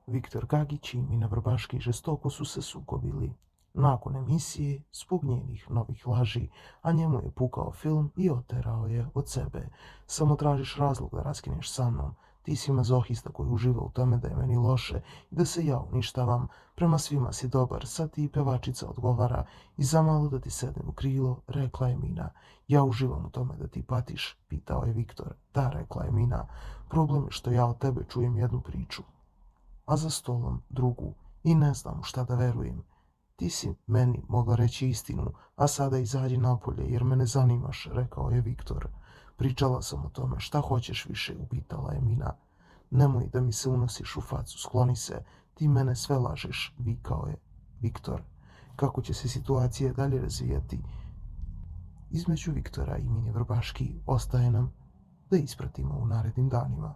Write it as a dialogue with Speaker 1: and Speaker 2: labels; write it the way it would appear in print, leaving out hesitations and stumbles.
Speaker 1: Viktor Gagić i Mina Vrbaški žestoko su se sukobili. Nakon emisije, zbog njenih novih laži, a njemu je pukao film i oterao je od sebe. Samo tražiš razlog da raskineš sa mnom. Ti si mazohista koji uživa u tome da je meni loše i da se ja uništavam. Prema svima si dobar, sad ti pevačica odgovara i zamalo da ti sednem u krilo, rekla je Mina. Ja uživam u tome da ti patiš, pitao je Viktor. Da, rekla je Mina. Problem je što ja od tebe čujem jednu priču, a za stolom drugu, i ne znam šta da verujem. Ti si meni mogla reći istinu, a sada izađi napolje jer me ne zanimaš, rekao je Viktor. Pričala sam o tome, šta hoćeš više, upitala je Mina. Nemoj da mi se unosiš u facu, skloni se, ti mene sve lažeš, vikao je Viktor. Kako će se situacija dalje razvijati između Viktora i Mine Vrbaški, ostaje nam da ispratimo u narednim danima.